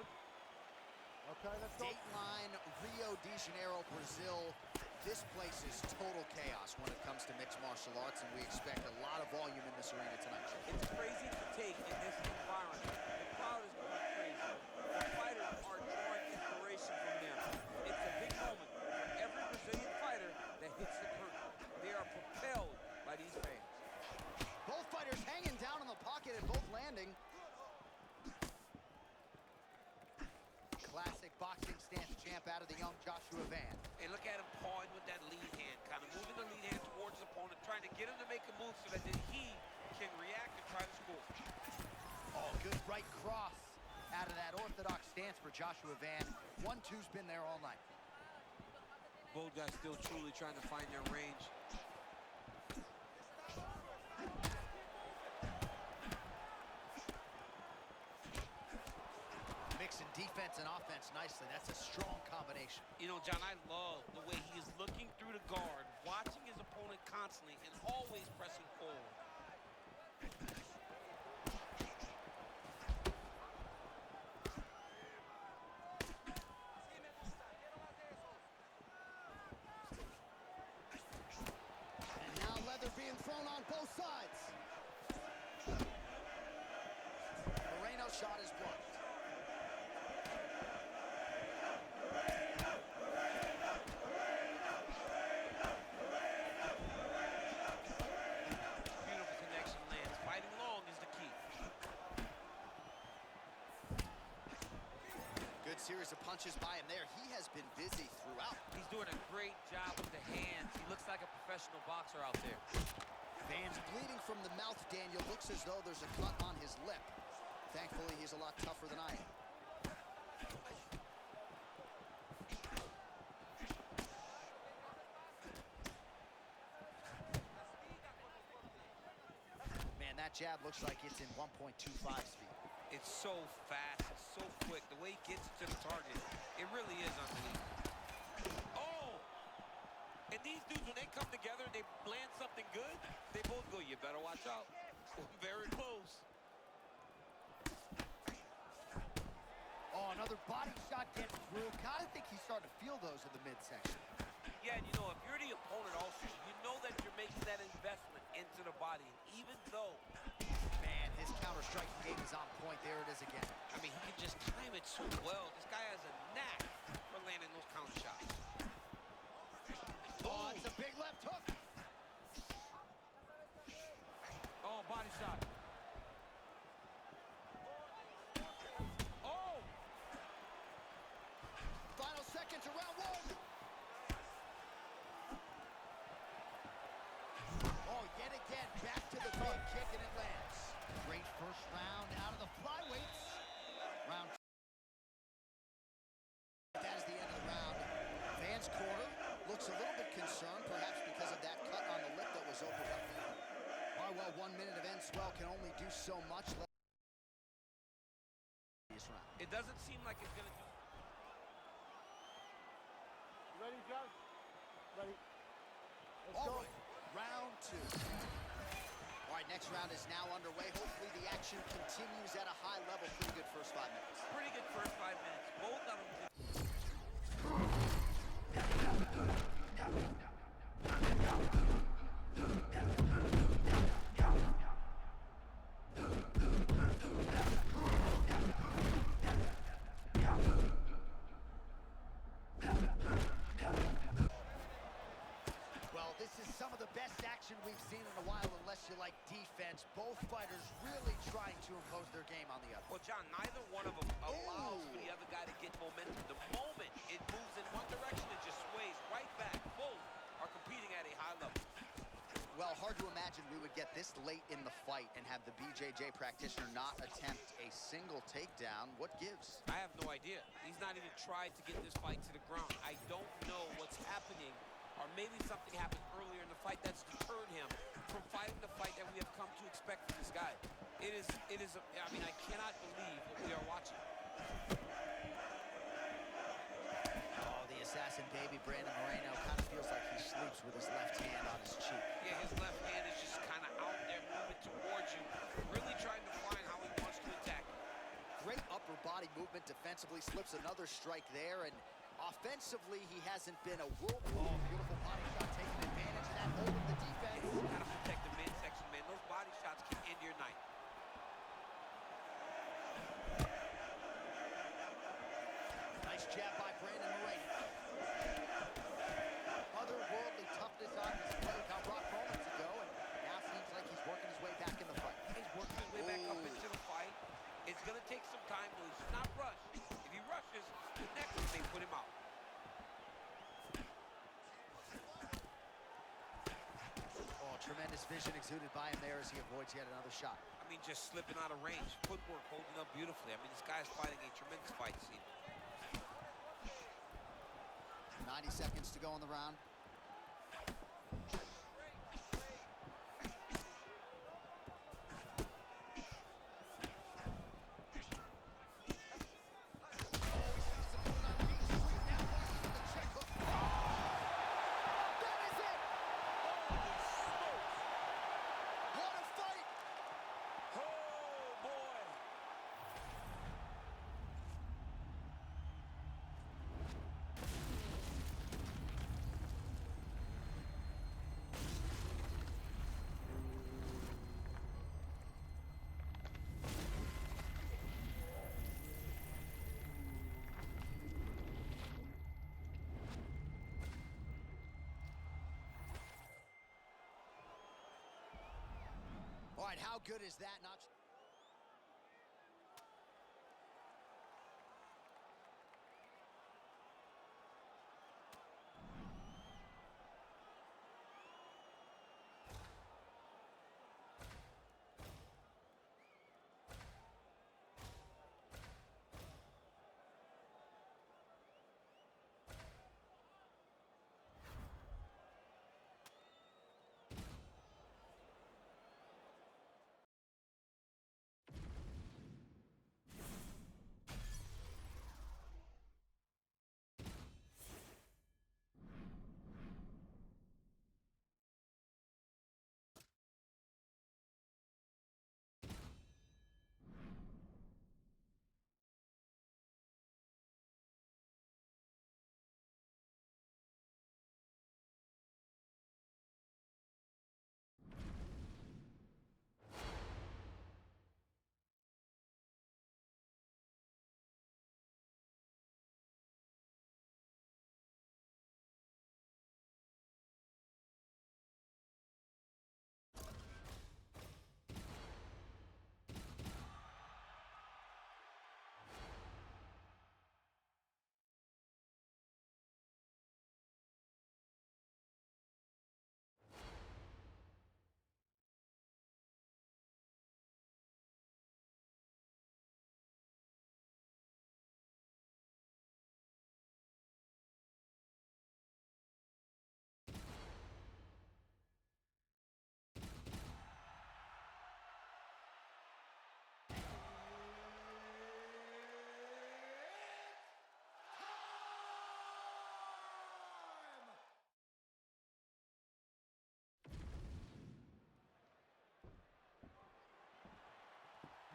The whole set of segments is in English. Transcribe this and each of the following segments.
Okay, let's go. Dateline, Rio de Janeiro, Brazil. This place is total chaos when it comes to mixed martial arts, and we expect a lot of volume in this arena tonight. It's crazy to take in this environment. The crowd is going crazy. The fighters are drawing inspiration from them. It's a big moment for every Brazilian fighter that hits the curtain. They are propelled by these fans. Both fighters hanging down in the pocket and both landing. Classic boxing stance champ out of the young Joshua Van. And look at him pawing with that lead hand, kind of moving the lead hand towards his opponent, trying to get him to make a move so that then he can react and try to score. Oh, good right cross out of that orthodox stance for Joshua Van. 1-2's been there all night. Both guys still truly trying to find their range. Mixing defense and offense nicely. That's a strong combination. You know, John, I love the way he is looking through the guard, watching his opponent constantly, and always pressing forward. And now leather being thrown on both sides. Moreno's shot is blocked. Series of punches by him there. He has been busy throughout. He's doing a great job with the hands. He looks like a professional boxer out there. Van's bleeding from the mouth, Daniel. Looks as though there's a cut on his lip. Thankfully, he's a lot tougher than I am. Man, that jab looks like it's in 1.25 speed. It's so fast, it's so quick. The way he gets to the target, it really is unbelievable. Oh! And these dudes, when they come together and they land something good, they both go, you better watch out. Very close. Oh, another body shot gets through. Kind of think he's starting to feel those in the midsection. Yeah, and you know, if you're the opponent also, you know that you're making that investment into the body. And even though... Man, his counter-strike game is on point. There it is again. I mean, he can just time it so well. This guy has a knack for landing those counter shots. Oh, it's a big left hook. Oh, body shot. Oh! Final seconds of round one. Oh, yet again, back to the big kick, and it lands. Great first round out of the flyweights. Round two. That is the end of the round. Van's corner looks a little bit concerned, perhaps because of that cut on the lip that was opened up. Oh, well, 1 minute of end swell can only do so much. It doesn't seem like it's going to do... Ready, John? Ready. Let's All go. right, round two. All right, next round is now underway. Hopefully the action continues at a high level. Pretty good first 5 minutes. Pretty good first 5 minutes. Both of them. Well, this is some of the best action we've seen in a while, unless you like defense. Both fighters really trying to impose their game on the other. Well, John, neither one of them allows for the other guy to get momentum. The moment it moves in one direction, it just sways right back. Both are competing at a high level. Well, hard to imagine we would get this late in the fight and have the BJJ practitioner not attempt a single takedown. What gives? I have no idea. He's not even tried to get this fight to the ground. I don't know what's happening, or maybe something happened earlier in the fight that's deterred him from fighting the fight that we have come to expect from this guy. I mean, I cannot believe what we are watching. Oh, the assassin baby, Brandon Moreno, kind of feels like he sleeps with his left hand on his cheek. Yeah, his left hand is just kind of out there moving towards you, really trying to find how he wants to attack. Great up upper body movement defensively, slips another strike there, and offensively, he hasn't been a world. Oh, beautiful body shot, taking advantage of that hold of the defense. Gotta protect the midsection, man. Those body shots can end your night. Nice jab by Brandon Moreno. Otherworldly toughness on display. Got rocked moments ago, and now seems like he's working his way back in the fight. He's working his way back up into the fight. It's gonna take some time, though. He should not rush. If he rushes, the next may put him out. Oh, tremendous vision exuded by him there as he avoids yet another shot. I mean, just slipping out of range. Footwork holding up beautifully. I mean, this guy's fighting a tremendous fight scene. 90 seconds to go in the round. All right, how good is that? Not.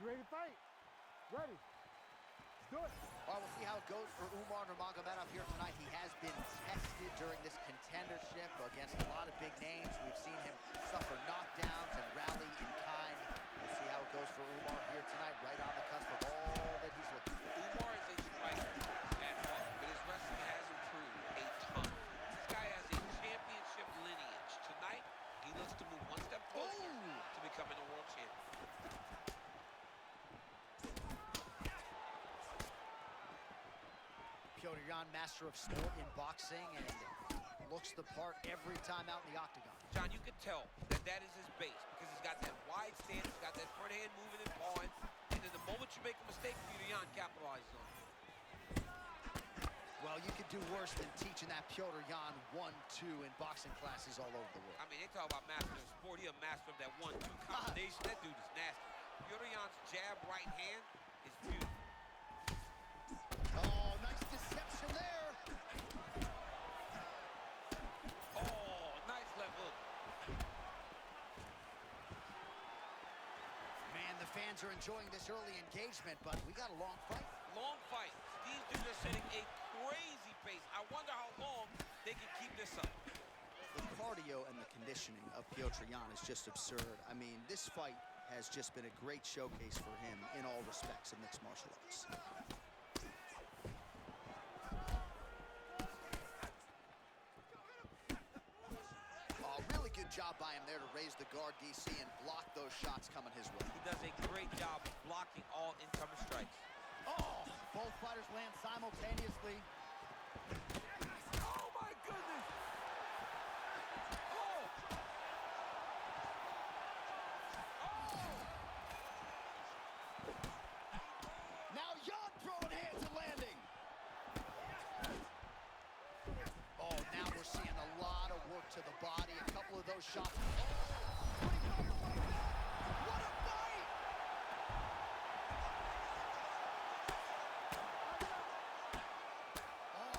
You ready to fight? Ready. Let's do it. All right, we'll see how it goes for Umar Nurmagomedov here tonight. He has been tested during this contendership against a lot of big names. We've seen him suffer knockdowns and rally in kind. We'll see how it goes for Umar here tonight, right on the cusp of all that he's looking for. Umar is a striker at heart, but his wrestling has improved a ton. This guy has a championship lineage. Tonight, he looks to move one step closer to becoming a world champion. Petr Yan, master of sport in boxing, and looks the part every time out in the octagon. John, you can tell that that is his base because he's got that wide stance, he's got that front hand moving and pawing, and then the moment you make a mistake, Petr Yan capitalizes on it. Well, you could do worse than teaching that Petr Yan 1-2 in boxing classes all over the world. I mean, they talk about master of sport. He's a master of that 1-2 combination. That dude is nasty. Petr Yan's jab right hand is beautiful. Oh, nice deception there. Oh, nice left hook. Man, the fans are enjoying this early engagement, but we got a long fight. Long fight. These dudes are setting a crazy pace. I wonder how long they can keep this up. The cardio and the conditioning of Petr Yan is just absurd. I mean, this fight has just been a great showcase for him in all respects of mixed martial arts. Really good job by him there to raise the guard, DC, and block those shots coming his way. He does a great job of blocking all incoming strikes. Oh, both fighters land simultaneously. Oh, my goodness! Oh! Now Yan throwing hands and landing. Oh, now we're seeing a lot of work to the body. A couple of those shots. Oh, what a fight! Oh,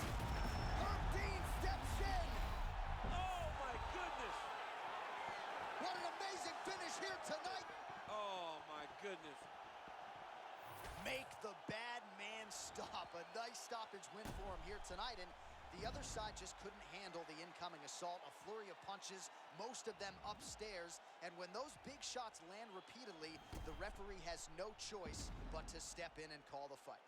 Herb Dean steps in. Oh, my goodness. What an amazing finish here tonight. Oh, my goodness. Make the bad man stop. A nice stoppage win for him here tonight, and the other side just couldn't handle the incoming assault. A flurry of punches, most of them upstairs, and when those big shots land repeatedly, the referee has no choice but to step in and call the fight.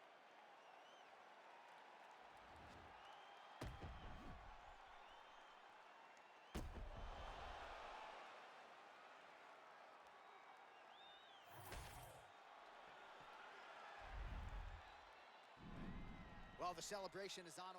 Well, the celebration is on.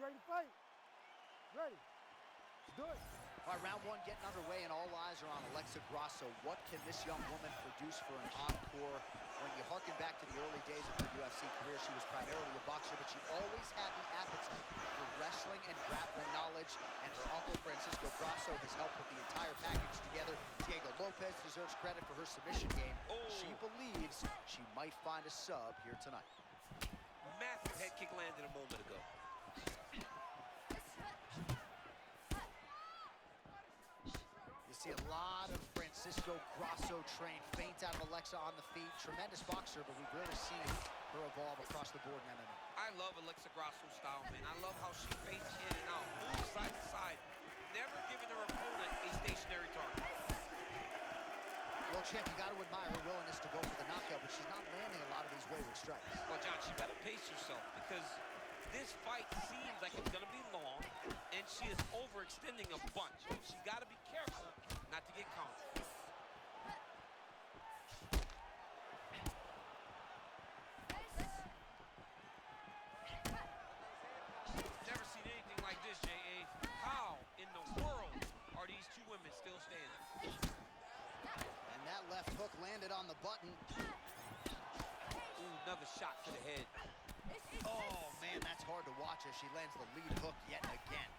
You ready to fight? Ready. Let's do it. All right, round one getting underway, and all eyes are on Alexa Grasso. What can this young woman produce for an encore? When you harken back to the early days of her UFC career, she was primarily a boxer, but she always had the appetite for wrestling and grappling knowledge, and her uncle, Francisco Grasso, has helped put the entire package together. Diego Lopez deserves credit for her submission game. Oh. She believes she might find a sub here tonight. Massive head kick landed a moment ago. See a lot of Francisco Grasso trained feint out of Alexa on the feet. Tremendous boxer, but we've really seen her evolve across the board in MMA. I love Alexa Grasso's style, man. I love how she feints in and out, moves side to side, never giving her opponent a stationary target. Well, Well, champ, you got to admire her willingness to go for the knockout, but she's not landing a lot of these wayward strikes. Well, John, she better pace herself because this fight seems like it's going to be long, and she is overextending a bunch. She's got to be careful not to get caught. Never seen anything like this, J.A. How in the world are these two women still standing? And that left hook landed on the button. Ooh, another shot to the head. Oh, man, that's hard to watch as she lands the lead hook yet again.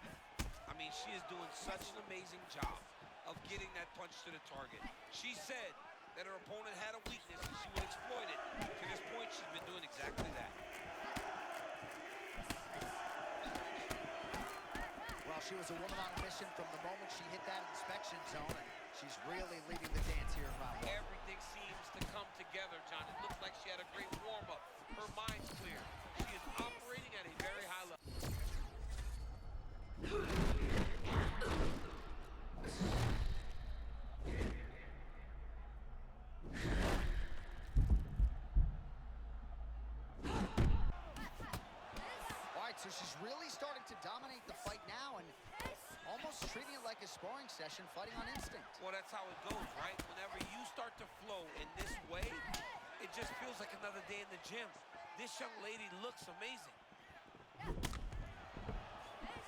I mean, she is doing such an amazing job of getting that punch to the target. She said that her opponent had a weakness and she would exploit it. To this point, she's been doing exactly that. Well, she was a woman on a mission from the moment she hit that inspection zone, and she's really leading the dance here in round one. Everything seems to come together, John. It looks like she had a great warm-up. Her mind's clear. She is operating at a very high level. All right, so she's really starting to dominate the fight now and almost treating it like a sparring session, fighting on instinct. Well, that's how it goes, right? Whenever you start to flow in this way, it just feels like another day in the gym. This young lady looks amazing.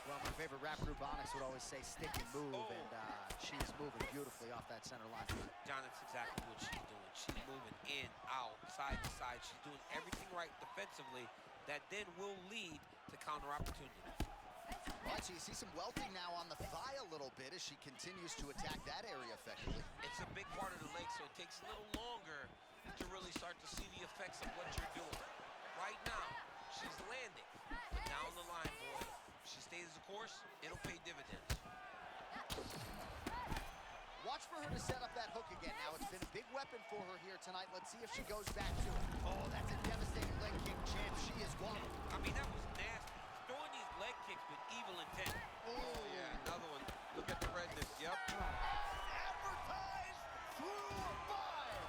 Well, my favorite rap group, Onyx, would always say stick and move, Oh. and she's moving beautifully off that center line. John, that's exactly what she's doing. She's moving in, out, side to side. She's doing everything right defensively that then will lead to counter opportunity. All right, so you see some welting now on the thigh a little bit as she continues to attack that area effectively. It's a big part of the leg, so it takes a little longer to really start to see the effects of what you're doing. Right now, she's landing, but down the line, boy, if she stays the course, it'll pay dividends. Watch for her to set up that hook again. Now, it's been a big weapon for her here tonight. Let's see if she goes back to it. Oh, that's a devastating leg kick, champ. She is one. I mean, that was nasty. Throwing these leg kicks with evil intent. Oh, Yeah, another one. Look at the redness. Yep. advertised through a five.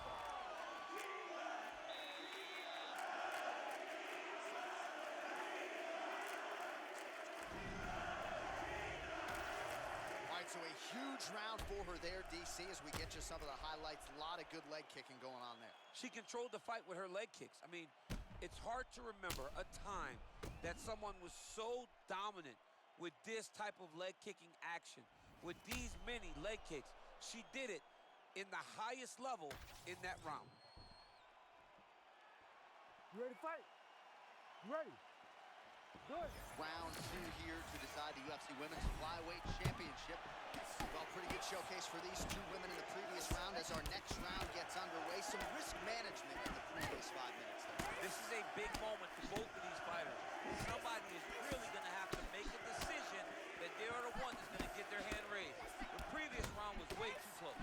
All right, so a huge round for her there, DC, as we get you some of the highlights. A lot of good leg kicking going on there. She controlled the fight with her leg kicks. I mean, it's hard to remember a time that someone was so dominant with this type of leg kicking action, with these many leg kicks. She did it in the highest level in that round. You ready to fight? You ready? Good. Round two here to decide the UFC Women's Flyweight Championship. Well, pretty good showcase for these two women in the previous round. As our next round gets underway, some risk management in the previous 5 minutes there. This is a big moment for both of these fighters. Somebody is really going to have to make a decision that they are the one that's going to get their hand raised. The previous round was way too close.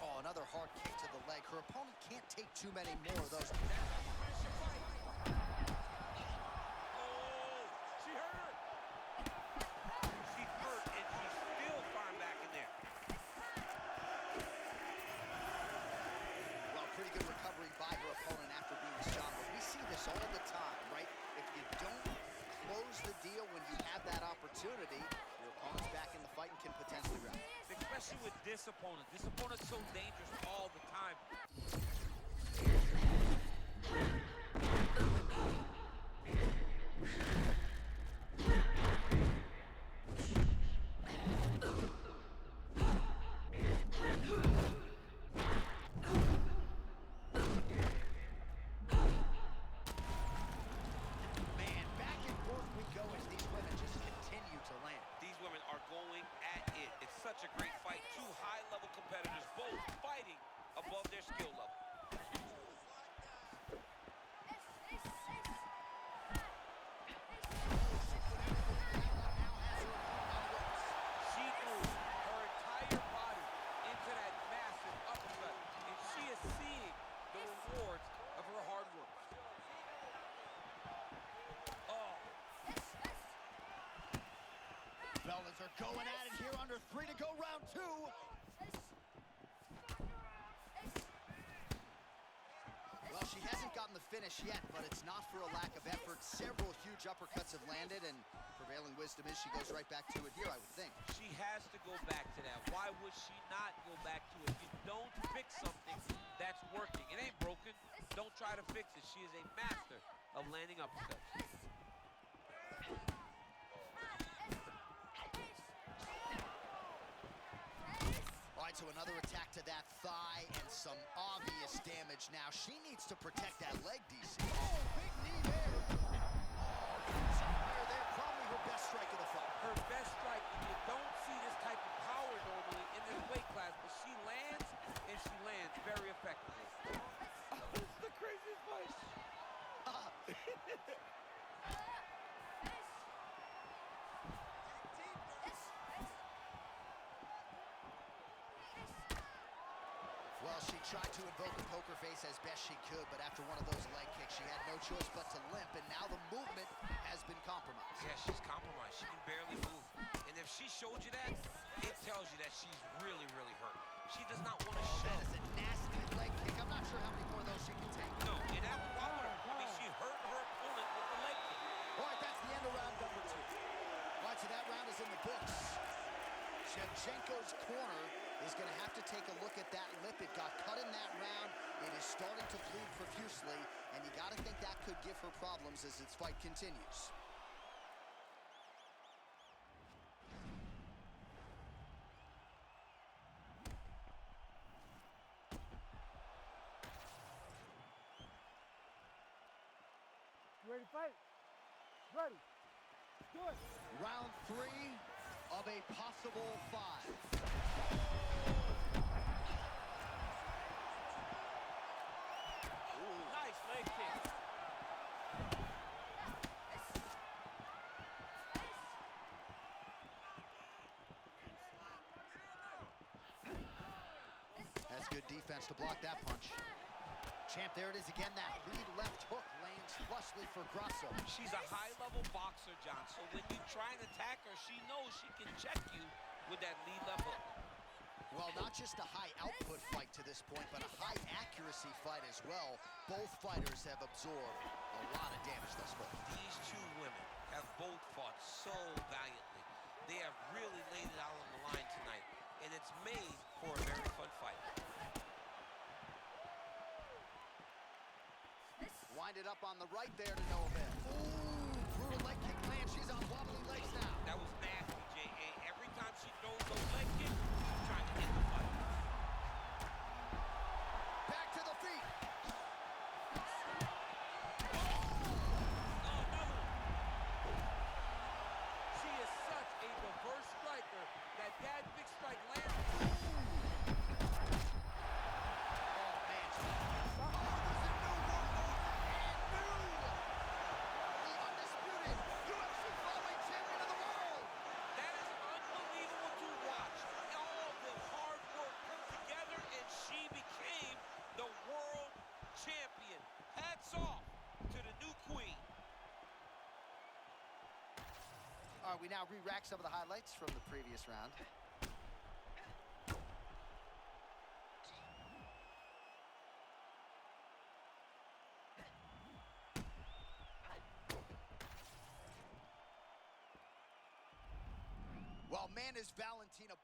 Oh, another hard kick to the leg. Her opponent can't take too many more of those. Oh, she hurt. She's hurt, and she's still firing back in there. Well, pretty good recovery by her opponent after being shot. But we see this all the time, right? If you don't close the deal when you have that opportunity, your opponent's back in the fight and can potentially wrap. Especially with this opponent. This opponent's so dangerous all the time. Man, back and forth we go as these women just continue to land. These women are going at it. It's such a great fight. Two high-level competitors, both fighting above their skill level. going at it here under 3 to go, round 2. Well, she hasn't gotten the finish yet, but it's not for a lack of effort. Several huge uppercuts have landed, and prevailing wisdom is she goes right back to it here, I would think. She has to go back to that. Why would she not go back to it? If you don't fix something that's working, it ain't broken. Don't try to fix it. She is a master of landing uppercuts. All right, so another attack to that thigh and some obvious damage now. She needs to protect that leg, DC. Oh, big knee there. Somewhere there, probably her best strike of the fight. Her best strike, and you don't see this type of power normally in this weight class, but she lands, and she lands very effectively. This is the craziest fight. Well, she tried to invoke a poker face as best she could, but after one of those leg kicks, she had no choice but to limp, and now the movement has been compromised. Yeah, she's compromised. She can barely move. And if she showed you that, it tells you that she's really, really hurt. She does not want to show. That is a nasty leg kick. I'm not sure how many more of those she can take. No, and that was wrong with her. I mean, she hurt her opponent with the leg kick. All right, that's the end of round number 2. All right, so that round is in the books. Shevchenko's corner is going to have to take a look at that lip. It got cut in that round. It is starting to bleed profusely, and you got to think that could give her problems as this fight continues. You ready to fight? Ready. Do it. Round 3 of a possible 5. Nice leg kick. That's good defense to block that punch. Champ, there it is again. That lead left hook lands flushly for Grasso. She's a high-level boxer, John, so when you try and attack her, she knows she can check you with that lead left hook. Well, not just a high output fight to this point, but a high accuracy fight as well. Both fighters have absorbed a lot of damage thus far. These two women have both fought so valiantly. They have really laid it out on the line tonight, and it's made for a very fun fight. Wind it up on the right there to no avail. Ooh, brutal leg kick lands. She's on wobbly legs now. That was nasty, J.A. Every time she throws those leg kicks, she's trying to end the fight. Back to the feet. Oh, another one. She is such a diverse striker that big strike lands. Oh, man. Oh, there's a new world order. And new. The undisputed UFC flyweight champion of the world. That is unbelievable to watch. All the hard work put together, and she became the world champion. Hats off to the new queen. All right, we now re-rack some of the highlights from the previous round. Well, man, is Valentina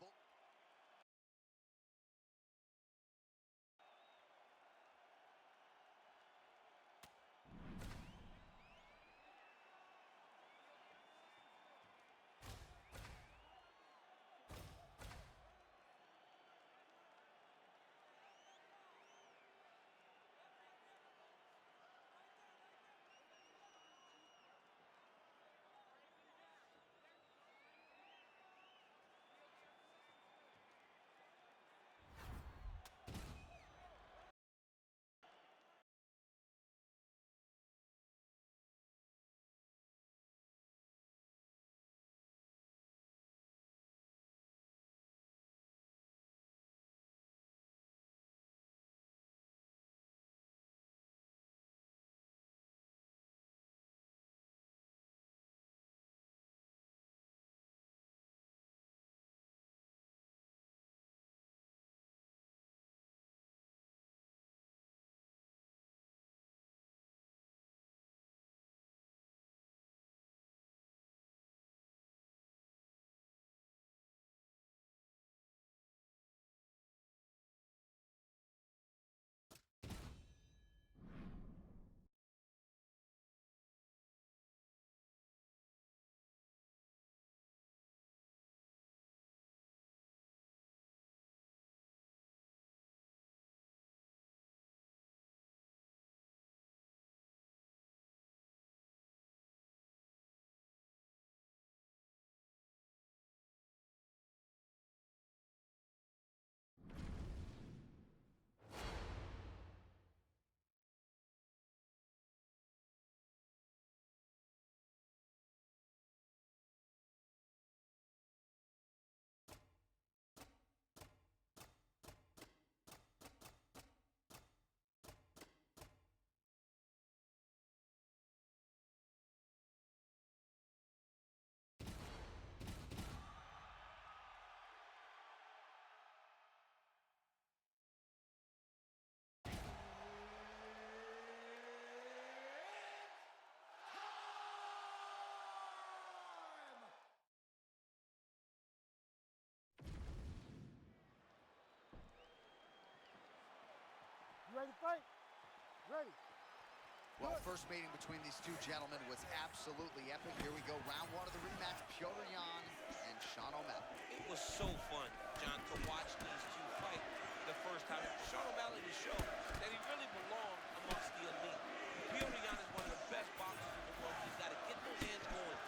ready to fight? Ready. Well, first meeting between these two gentlemen was absolutely epic. Here we go, round one of the rematch, Petr Yan and Sean O'Malley. It was so fun, John, to watch these two fight the first time. Sean O'Malley to show that he really belonged amongst the elite. Petr Yan is one of the best boxers in the world. He's got to get those hands going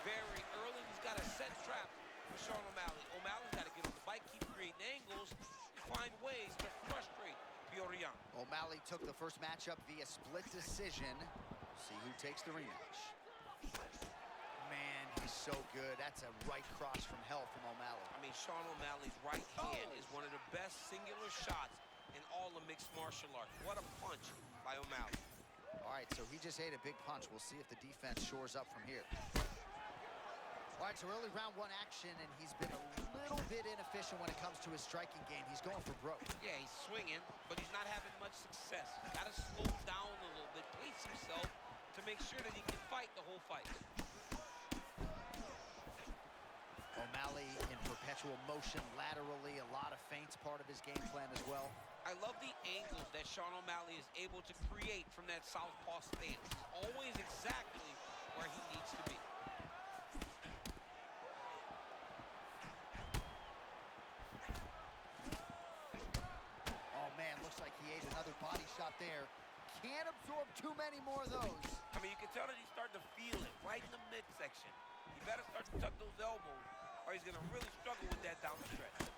very early. He's got to set traps for Sean O'Malley. O'Malley's got to get on the bike, keep creating angles, find ways to frustrate Petr Yan. O'Malley took the first matchup via split decision. See who takes the rematch. Man, he's so good. That's a right cross from hell from O'Malley. I mean, Sean O'Malley's right hand is one of the best singular shots in all of mixed martial arts. What a punch by O'Malley. All right, so he just ate a big punch. We'll see if the defense shores up from here. All right, so early round one action, and he's been a little bit inefficient when it comes to his striking game. He's going for broke. Yeah, he's swinging, but he's not having much success. He's got to slow down a little bit, pace himself to make sure that he can fight the whole fight. O'Malley in perpetual motion laterally, a lot of feints part of his game plan as well. I love the angles that Sean O'Malley is able to create from that southpaw stance. He's always exactly where he needs to be. Oh, man, looks like he ate another body shot there. Can't absorb too many more of those. I mean, you can tell that he's starting to feel it right in the midsection. He better start to tuck those elbows, or he's going to really struggle with that down the stretch.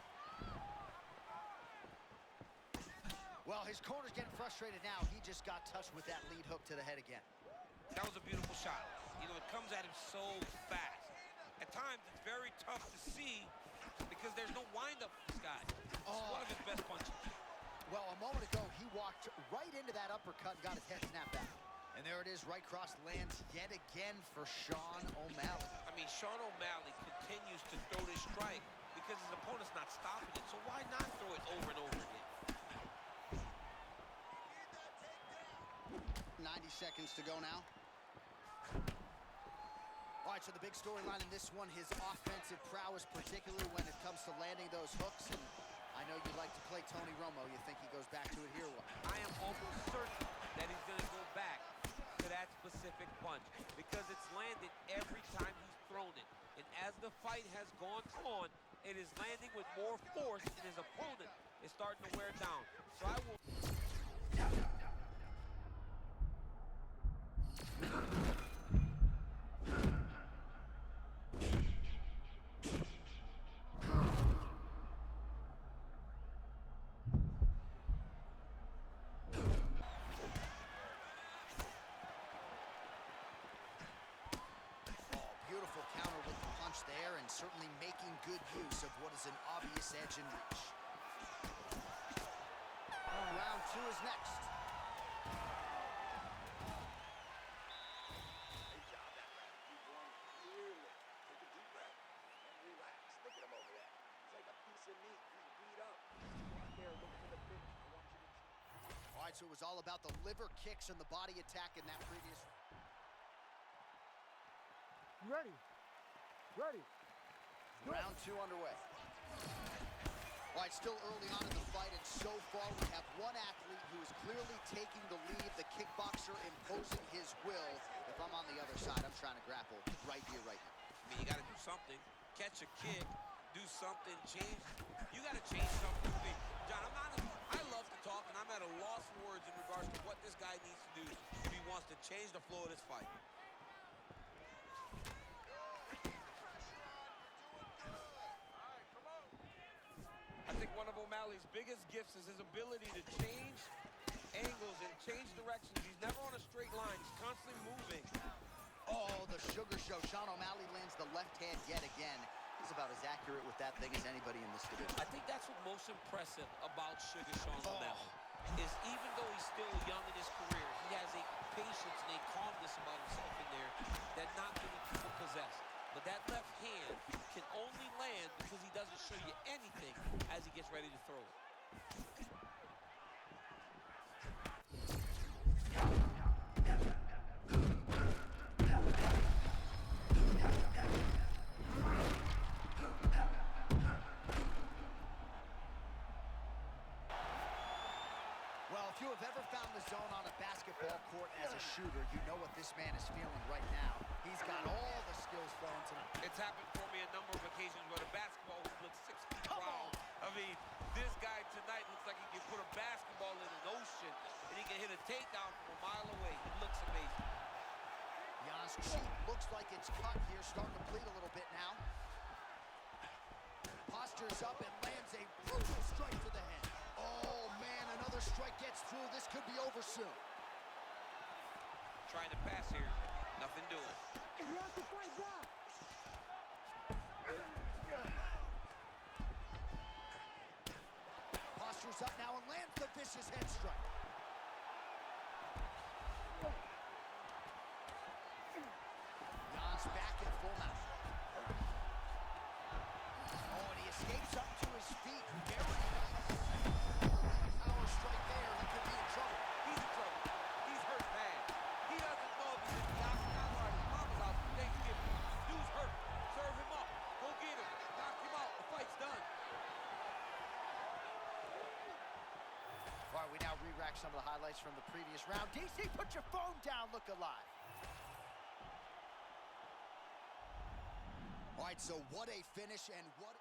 Well, his corner's getting frustrated now. He just got touched with that lead hook to the head again. That was a beautiful shot. You know, it comes at him so fast. At times, it's very tough to see because there's no windup for this guy. It's one of his best punches. Well, a moment ago, he walked right into that uppercut and got his head snapped back. And there it is, right cross lands yet again for Sean O'Malley. I mean, Sean O'Malley continues to throw this strike because his opponent's not stopping it. So why not throw it over and over again? 90 seconds to go now. All right, so the big storyline in this one, his offensive prowess, particularly when it comes to landing those hooks. And I know you like to play Tony Romo. You think he goes back to it here? What? I am almost certain that he's going to go back to that specific punch because it's landed every time he's thrown it. And as the fight has gone on, it is landing with more force, and his opponent is starting to wear down. So I will... Beautiful counter with the punch there, and certainly making good use of what is an obvious edge in reach. Round two is next. Great job that round. Keep going clearly. Take a deep breath and relax. Look at him over there. It's like a piece of meat. He's beat up. Go out there, look for the finish. I want you to... All right, so it was all about the liver kicks and the body attack in that previous round. You ready? Ready. Round two underway. All right, still early on in the fight, and so far we have one athlete who is clearly taking the lead, the kickboxer imposing his will. If I'm on the other side, I'm trying to grapple right here, right now. I mean, you got to do something. Catch a kick, do something, change. You got to change something. John, I love to talk, and I'm at a loss for words in regards to what this guy needs to do if he wants to change the flow of this fight. I think one of O'Malley's biggest gifts is his ability to change angles and change directions. He's never on a straight line. He's constantly moving. Oh, the sugar show. Sean O'Malley lands the left hand yet again. He's about as accurate with that thing as anybody in this division. I think that's what most impressive about Sugar Sean O'Malley is even though he's still young in his career, he has a patience and a calmness about himself in there that not many people possess. But that left hand can only land because he doesn't show you anything as he gets ready to throw it. Well, if you have ever this man is feeling right now. He's got all the skills flowing tonight. It's happened for me a number of occasions where the basketball looks 6 feet tall. I mean, this guy tonight looks like he can put a basketball in an ocean and he can hit a takedown from a mile away. It looks amazing. Jan's cheek looks like it's cut here, starting to bleed a little bit now. Postures up and lands a brutal strike to the head. Oh, man, another strike gets through. This could be over soon. Trying to pass here, nothing doing. Postures up now and lands the vicious head strike. Jan's back at full mount. Oh, and he escapes up to his feet. Very nice. Power strike there. He could be in trouble. He's in trouble. He's hurt bad. He doesn't know if he's in the octagon or at his mama's house for Thanksgiving. Dude's hurt. Serve him up. Go get him. Knock him out. The fight's done. All right, we now re-rack some of the highlights from the previous round. DC, put your phone down. Look alive. All right, so what a finish and what...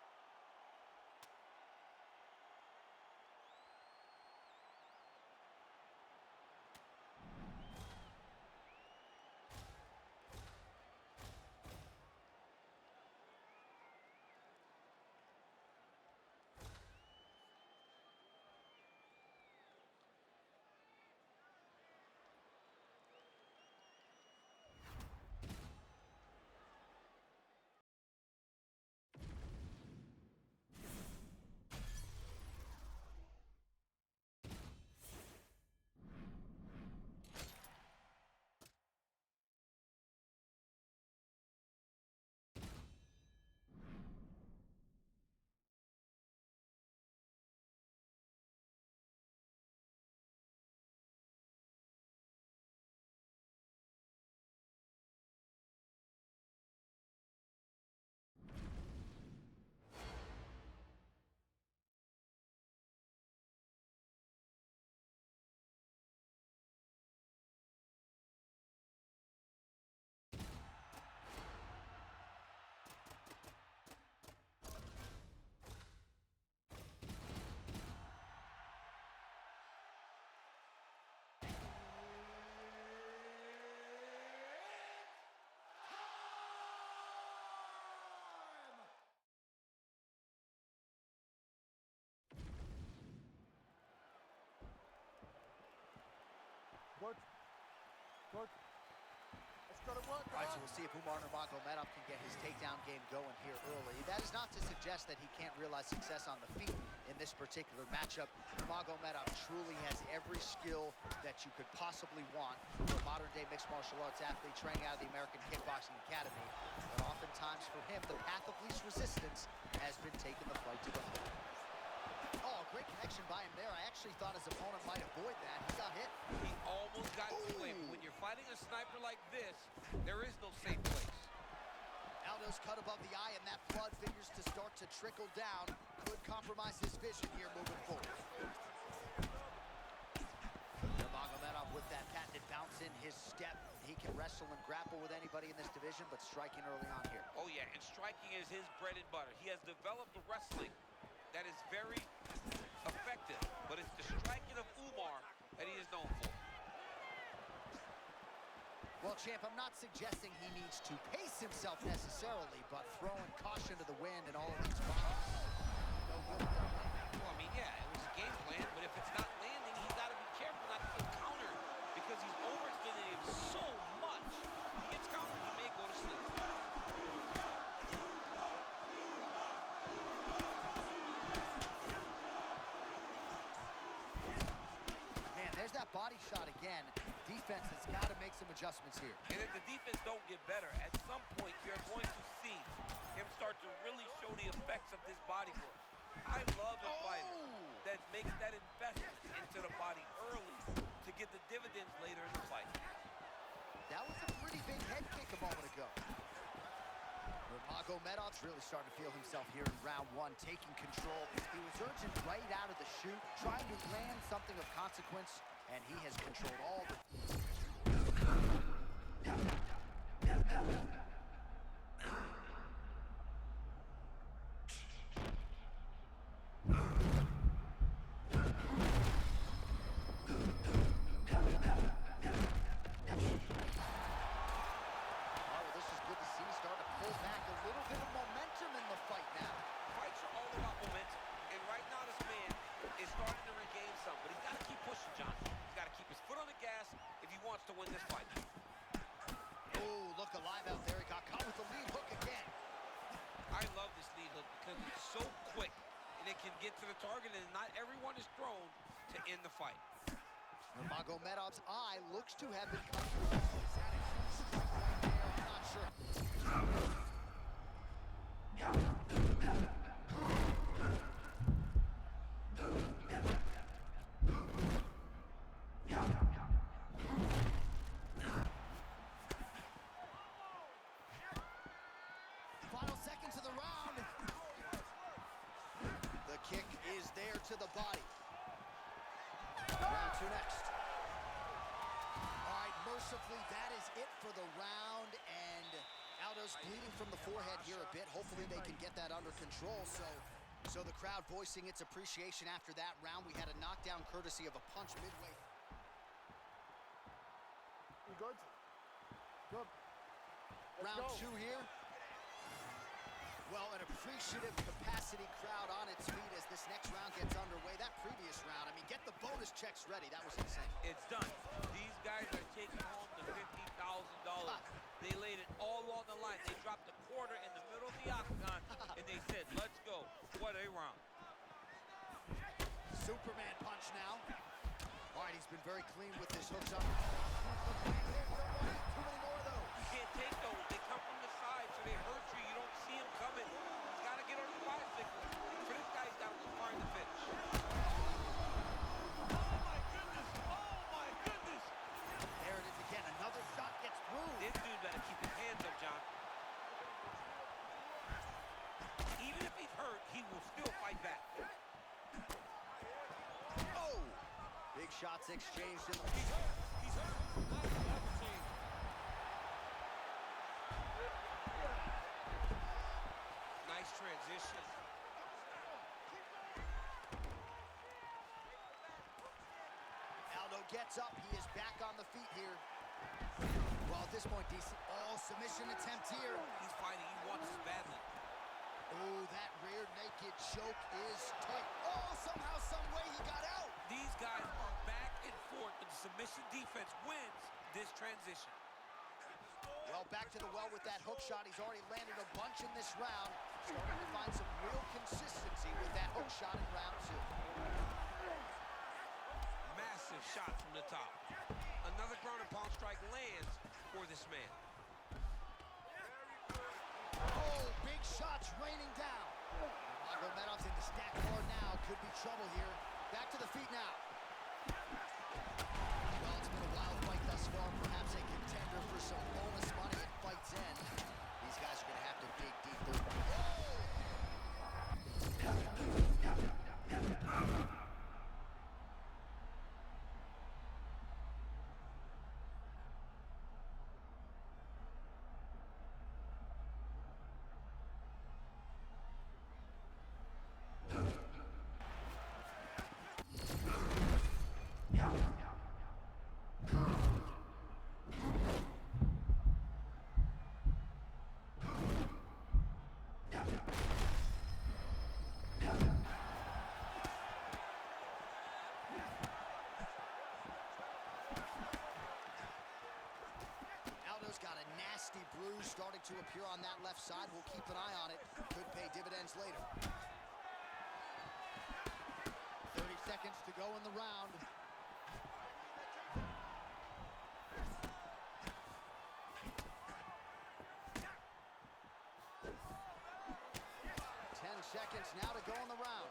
Coach, it's gonna work. All right, so we'll see if Umar Nurmagomedov can get his takedown game going here early. That is not to suggest that he can't realize success on the feet in this particular matchup. Nurmagomedov truly has every skill that you could possibly want for a modern-day mixed martial arts athlete training out of the American Kickboxing Academy. But oftentimes for him, the path of least resistance has been taking the fight to the floor. Oh, great connection by him there. I actually thought his opponent might avoid that. He got hit. He almost got too late. When you're fighting a sniper like this, there is no safe place. Aldo's cut above the eye, and that blood figures to start to trickle down. Could compromise his vision here moving forward. Nurmagomedov with that patented bounce in his step. He can wrestle and grapple with anybody in this division, but striking early on here. Oh, yeah, and striking is his bread and butter. He has developed a wrestling that is very effective, but it's the striking of Umar that he is known for. Well, champ, I'm not suggesting he needs to pace himself necessarily, but throwing caution to the wind and all of these bombs. No good. Well, I mean, yeah, it was a game plan, but if it's not landing, he's got to be careful not to get countered because he's overextending him so much. He gets countered, he may go to sleep. Man, there's that body shot again. Defense has got to make some adjustments here. And if the defense don't get better, at some point you're going to see him start to really show the effects of this body work. I love a fighter that makes that investment into the body early to get the dividends later in the fight. That was a pretty big head kick a moment ago. Nurmagomedov's really starting to feel himself here in round one, taking control. He was urgent right out of the chute, trying to land something of consequence, and he has controlled all the... on target, and not everyone is thrown to end the fight. Nurmagomedov's eye looks to have been comfortable. He's had a strike right there. I'm not sure. Final seconds of the round. The kick is there to the body. Round 2 next. All right, mercifully, that is it for the round, and Aldo's bleeding from the forehead here a bit. Hopefully they can get that under control. So the crowd voicing its appreciation after that round. We had a knockdown courtesy of a punch midway. You good? Good. Round 2 here. Well, an appreciative capacity crowd on its feet as this next round gets underway. That previous round, I mean, get the bonus checks ready. That was insane. It's done. These guys are taking home the $50,000. They laid it all on the line. They dropped a quarter in the middle of the octagon, and they said, let's go. What a round. Superman punch now. All right, he's been very clean with this hook shot. Too many more, though. You can't take those. They come from the side, so they hurt you. You don't see them coming. He's got to get on the bicycle. For this guy, he's got to look far in the finish. Oh my goodness! Oh my goodness! There it is again. Another shot gets through. This dude better keep his hands up, John. Even if he's hurt, he will still fight back. Oh! Big shots exchanged in the... He's hurt. Nice transition. Aldo gets up. He is back on the feet here. Well, at this point, decent. Oh, submission attempt here. He's fighting. He wants this badly. Oh, that rear naked choke is tight. Oh, somehow, some way he got out. These guys are back and forth, but the submission defense wins this transition. Well, back to the well with that hook shot. He's already landed a bunch in this round. Starting to find some real consistency with that hook shot in round 2. Massive shot from the top. Another ground and pound strike lands for this man. Oh, big shots raining down. Nurmagomedov's in the stack bar now. Could be trouble here. Back to the feet now. Well, it's been a wild fight thus far. Perhaps a contender for some bonus money at fight's end. These guys are going to have to dig deep. Aldo's got a nasty bruise starting to appear on that left side. We'll keep an eye on it. Could pay dividends later. 30 seconds to go in the round. Seconds now to go in the round.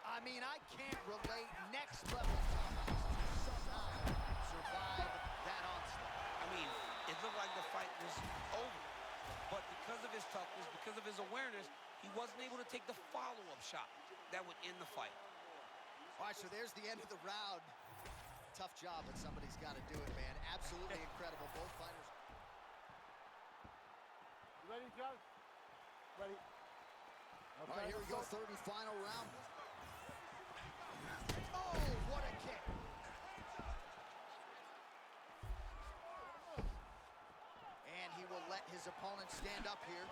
I mean, I can't relate next level toughness to somehow survive that onslaught. I mean, it looked like the fight was over. But because of his toughness, because of his awareness, he wasn't able to take the follow-up shot that would end the fight. All right, so there's the end of the round. Tough job, but somebody's got to do it, man. Absolutely incredible. Both fighters. You ready, John? Ready. All right, here we go, third and final round. Oh, what a kick. And he will let his opponent stand up here.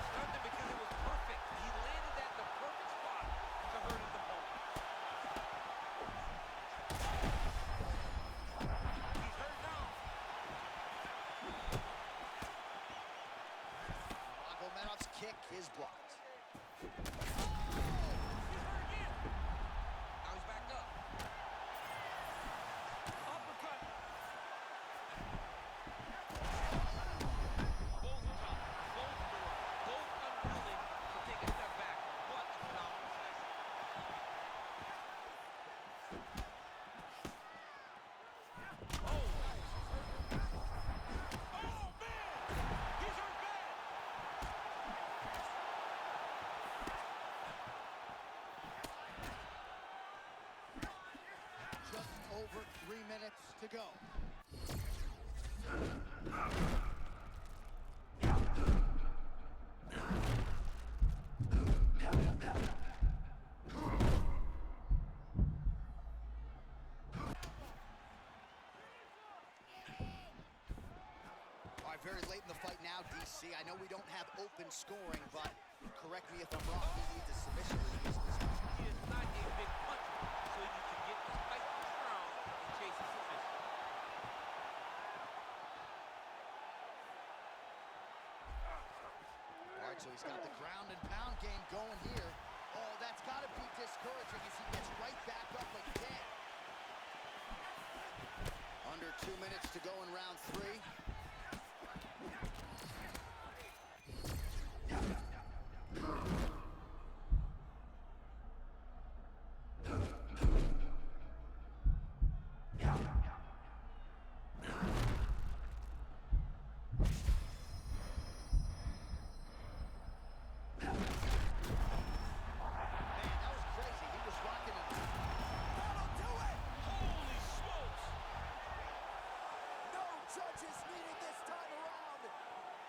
Stunned him because it was perfect. He landed that in the perfect spot to hurt his opponent. He's hurt now. kick is blocked. Now he's back up. Uppercut. Both tough. Both more. Both unwilling to take a step back. What a phenomenal session. Oh, man! He's hurt bad! Just over 3 minutes to go. All right, very late in the fight now, DC. I know we don't have open scoring, but correct me if I'm wrong, he needs a submission release in this one. He is not a big puncher, so you can get this fight to the ground and chase a submission. All right, so he's got the ground and pound game going here. Oh, that's got to be discouraging as he gets right back up again. Under 2 minutes to go in round 3. Judges needed this time around.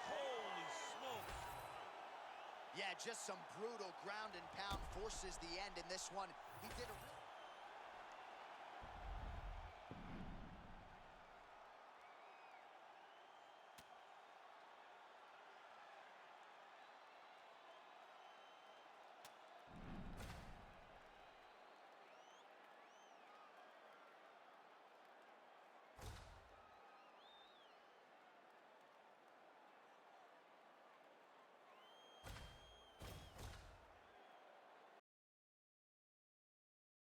Holy smokes. Yeah, just some brutal ground and pound forces the end in this one. He did a